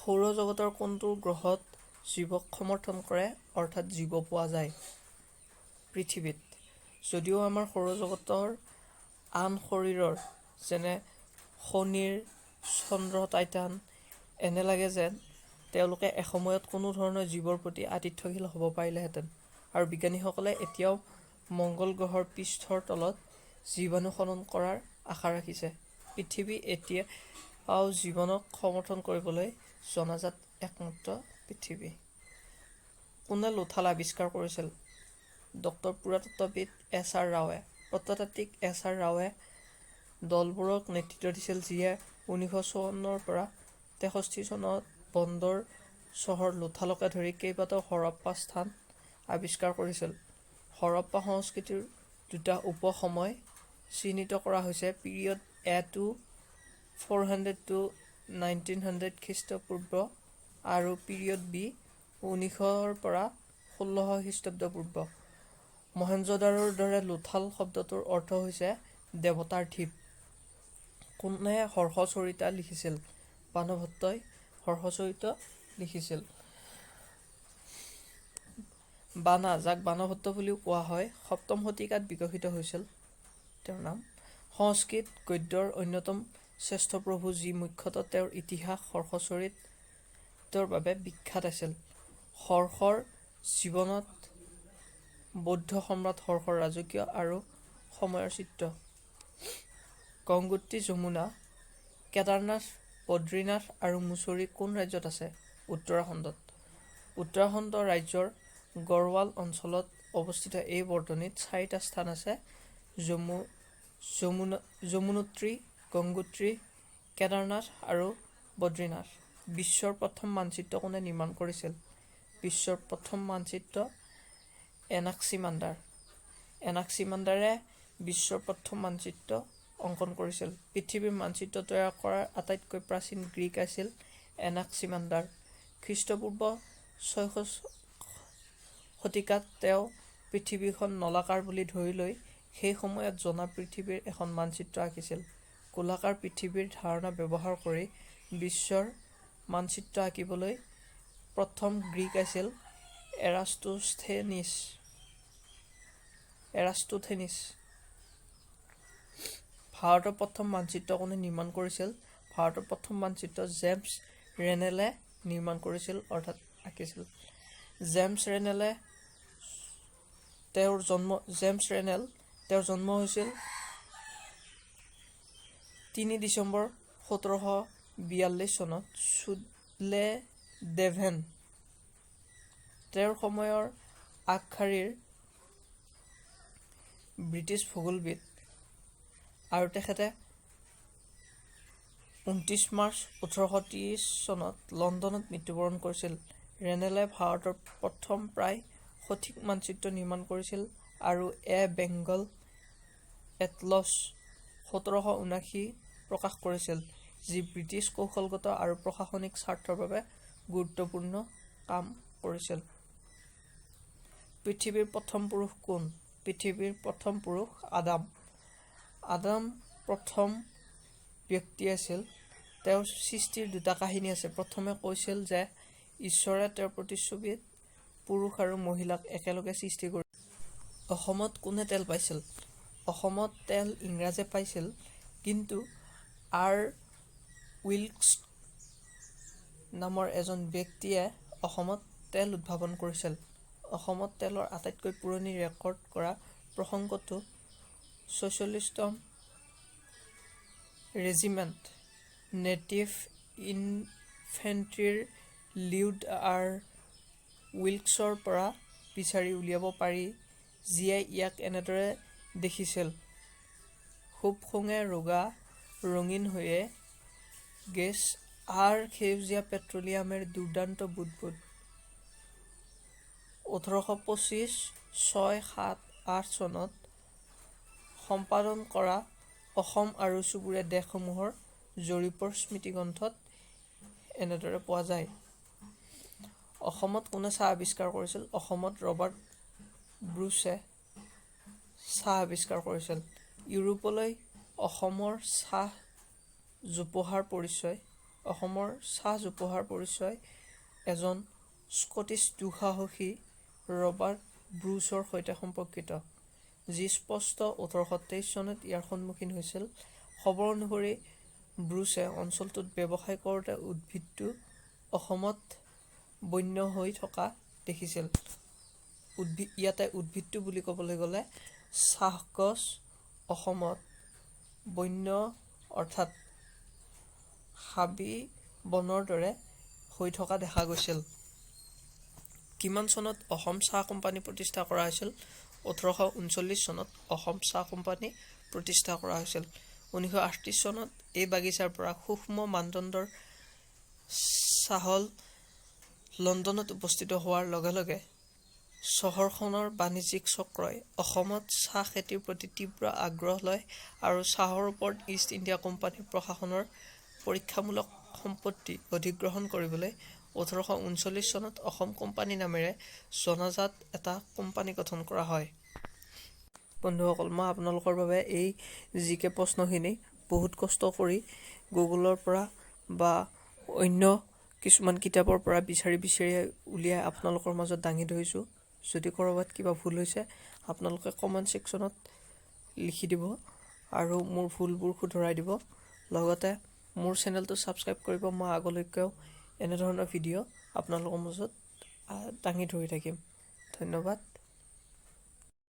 সৌৰজগতৰ কোনটো গ্ৰহত জীৱক সমৰ্থন কৰে অৰ্থাৎ জীৱ পোৱা যায়? পৃথিৱীত। যদিও আমাৰ সৌৰজগতৰ আন শৰীৰৰ যেনে শনিৰ, চন্দ্ৰ, টাইটান এনে লাগে যেন তেওঁলোকে এসময়ত কোনো ধৰণৰ জীৱৰ প্ৰতি আতিথ্যশীল হ'ব পাৰিলেহেঁতেন, আৰু বিজ্ঞানীসকলে এতিয়াও মংগল গ্ৰহৰ পৃষ্ঠৰ তলত জীৱাণু খনন কৰাৰ আশা ৰাখিছে। পৃথিৱী এতিয়াও জীৱনক সমৰ্থন কৰিবলৈ জনাজাত একমাত্ৰ পৃথিৱী। কোনে লোথাল আৱিষ্কাৰ কৰিছিল? পুৰাতত্ত্ববিদ এছ.আৰ. ৰাওৱে। প্ৰত্নতাত্ত্বিক এছ.আৰ. ৰাওৱে দলবোৰক নেতৃত্ব দিছিল যিয়ে 1954 পৰা 63 চনত বন্দৰ চহৰ লোথালকে ধৰি কেইবাটাও হৰপ্পা স্থান আৱিষ্কাৰ কৰিছিল। হৰপ্পা সংস্কৃতিৰ দুটা উপ-সময় চিহ্নিত কৰা হৈছে: পিৰিয়ড এ টু 400 to 1900 খ্ৰীষ্টপূৰ্ব আৰু পিৰিয়ড বি 1900 পৰা 1600 খ্ৰীষ্টপূৰ্ব। মহেঞ্জোদাৰোৰ দৰে লোথাল শব্দটোৰ অৰ্থ হৈছে দেৱতাৰ ঢিপ। কোনে হৰ্ষচৰিত লিখিছিল? বাণভট্টই হৰ্ষচৰিত লিখিছিল। বাণা, যাক বাণভট্ট বুলিও কোৱা হয়, 7ম শতিকাত বিকশিত হৈছিল। তেওঁৰ নাম সংস্কৃত গদ্যৰ অন্যতম শ্ৰেষ্ঠ প্ৰভু, যি মুখ্যতঃ তেওঁৰ ইতিহাস হৰ্ষচৰিতৰ বাবে বিখ্যাত আছিল। হৰ্ষৰ জীৱনত বৌদ্ধ সম্ৰাট হৰ্ষৰ ৰাজকীয় আৰু সময়ৰ চিত্ৰ। গংগোত্ৰী, যমুনা, কেদাৰনাথ, বদ্ৰীনাথ আৰু মুছৰি কোন ৰাজ্যত আছে? উত্তৰাখণ্ডত। উত্তৰাখণ্ড ৰাজ্যৰ গড়ৱাল অঞ্চলত অৱস্থিত এই বৰতনীত 4টা স্থান আছে: যমুনোত্ৰী, গংগোত্ৰী, কেদাৰনাথ আৰু বদ্ৰীনাথ। বিশ্বৰ প্ৰথম মানচিত্ৰ কোনে নিৰ্মাণ কৰিছিল? বিশ্বৰ প্ৰথম মানচিত্ৰ এনাক্সিমাণ্ডাৰ। এনাক্সিমাণ্ডাৰে বিশ্বৰ প্ৰথম মানচিত্ৰ অংকন কৰিছিল। পৃথিৱীৰ মানচিত্ৰ তৈয়াৰ কৰাৰ আটাইতকৈ প্ৰাচীন গ্ৰীক আছিল এনাক্সিমাণ্ডাৰ। খ্ৰীষ্টপূৰ্ব 600 শতিকাত তেওঁ পৃথিৱীখন নলাকাৰ বুলি ধৰি লৈ সেই সময়ত জনা পৃথিৱীৰ এখন মানচিত্ৰ আঁকিছিল। গোলাকাৰ পৃথিৱীৰ ধাৰণা ব্যৱহাৰ কৰি বিশ্বৰ মানচিত্ৰ আঁকিবলৈ প্ৰথম গ্ৰীক আছিল এৰাষ্ট্ৰোথেনিছ। ভাৰতৰ প্ৰথম মানচিত্ৰ কোনে নিৰ্মাণ কৰিছিল? ভাৰতৰ প্ৰথম মানচিত্ৰ জেমছ ৰেনেলে নিৰ্মাণ কৰিছিল অৰ্থাৎ আঁকিছিল। জেমছ ৰেনেল, তেওঁৰ জন্ম হৈছিল 3 ডিচেম্বৰ 1742 চনত চুডলেডেভেন। তেওঁৰ সময়ৰ আগশাৰীৰ ব্ৰিটিছ ভূগোলবিদ, আৰু তেখেতে 29 মাৰ্চ 1830 চনত লণ্ডনত মৃত্যুবৰণ কৰিছিল। ৰেনেলে ভাৰতৰ প্ৰথম প্ৰায় সঠিক মানচিত্ৰ নিৰ্মাণ কৰিছিল আৰু এ বেংগল এটলছ 1779 প্ৰকাশ কৰিছিল, যি ব্ৰিটিছ কৌশলগত আৰু প্ৰশাসনিক স্বাৰ্থৰ বাবে গুৰুত্বপূৰ্ণ কাম কৰিছিল। পৃথিৱীৰ প্ৰথম পুৰুষ কোন? পৃথিৱীৰ প্ৰথম পুৰুষ আদাম। আদাম প্ৰথম ব্যক্তি আছিল। তেওঁৰ সৃষ্টিৰ দুটা কাহিনী আছে। প্ৰথমে কৈছিল যে ঈশ্বৰে তেওঁৰ প্ৰতিচ্ছবিত পুৰুষ আৰু মহিলাক একেলগে সৃষ্টি কৰিছিল। অসমত কোনে তেল পাইছিল? অসমত তেল ইংৰাজে পাইছিল, কিন্তু আৰ. উইলকছ নামৰ এজন ব্যক্তিয়ে অসমত তেল উদ্ভাৱন কৰিছিল। অসমত তেলৰ আটাইতকৈ পুৰণি ৰেকৰ্ড কৰা প্ৰসংগটো 46তম ৰেজিমেণ্ট নেটিভ ইনফেন্ট্ৰীৰ লিউড আৰ. উইলকছৰ পৰা বিচাৰি উলিয়াব পাৰি, যিয়ে ইয়াক এনেদৰে দেখিছিল: "খুব সোঙে ৰোগা ৰঙীন হৈয়ে গেছ আৰ সেউজীয়া পেট্ৰলিয়ামেৰ দুৰ্দান্ত বুদবুদ"। 1825 6, 7, 8 চনত সম্পাদন কৰা অসম আৰু চুবুৰীয়া দেশসমূহৰ জৰীপৰ স্মৃতিগ্ৰন্থত এনেদৰে পোৱা যায়: অসমত কোনে চাহ আৱিষ্কাৰ কৰিছিল? অসমত ৰবাৰ্ট ব্ৰুছে চাহ আৱিষ্কাৰ কৰিছিল। ইউৰোপলৈ অসমৰ চাহ জোপোহাৰ পৰিচয় অসমৰ চাহ জোপোহাৰ পৰিচয় এজন স্কটিছ দুঃসাহসী ৰবাৰ্ট ব্ৰুচৰ সৈতে সম্পৰ্কিত, যি স্পষ্ট 1823 চনত ইয়াৰ সন্মুখীন হৈছিল। খবৰ অনুসৰি ব্ৰুচে অঞ্চলটোত ব্যৱসায় কৰোঁতে উদ্ভিদটো অসমত বন্য হৈ থকা দেখিছিল। ইয়াতে উদ্ভিদটো বুলি ক'বলৈ গ'লে চাহগছ অসমত বন্য অৰ্থাৎ হাবি বনৰ দৰে হৈ থকা দেখা গৈছিল। কিমান চনত অসম চাহ কোম্পানী প্ৰতিষ্ঠা কৰা হৈছিল? 1839 চনত অসম চাহ কোম্পানী প্ৰতিষ্ঠা কৰা হৈছিল। 1938 চনত এই বাগিচাৰ পৰা সূক্ষ্ম মানদণ্ডৰ চাহল লণ্ডনত উপস্থিত হোৱাৰ লগে লগে চহৰখনৰ বাণিজ্যিক চক্ৰই অসমত চাহ খেতিৰ প্ৰতি তীব্ৰ আগ্ৰহ লয় আৰু চাহৰ ওপৰত ইষ্ট ইণ্ডিয়া কোম্পানীৰ প্ৰশাসনৰ পৰীক্ষামূলক সম্পত্তি অধিগ্ৰহণ কৰিবলৈ 1839 চনত অসম কোম্পানী নামেৰে জনাজাত এটা কোম্পানী গঠন কৰা হয়। বন্ধুসকল, মই আপোনালোকৰ বাবে এই জিকে প্ৰশ্নখিনি বহুত কষ্ট কৰি গুগলৰ পৰা বা অন্য কিছুমান কিতাপৰ পৰা বিচাৰি উলিয়াই আপোনালোকৰ মাজত দাঙি ধৰিছোঁ। যদি ক'ৰবাত কিবা ভুল হৈছে আপোনালোকে কমেণ্ট ছেকশ্যনত লিখি দিব আৰু মোৰ ভুলবোৰ শুধৰাই দিব। লগতে মোৰ চেনেলটো ছাবস্ক্ৰাইব কৰিব। মই আগলৈকেও এনেধৰণৰ ভিডিঅ' আপোনালোকৰ মাজত দাঙি ধৰি থাকিম। ধন্যবাদ।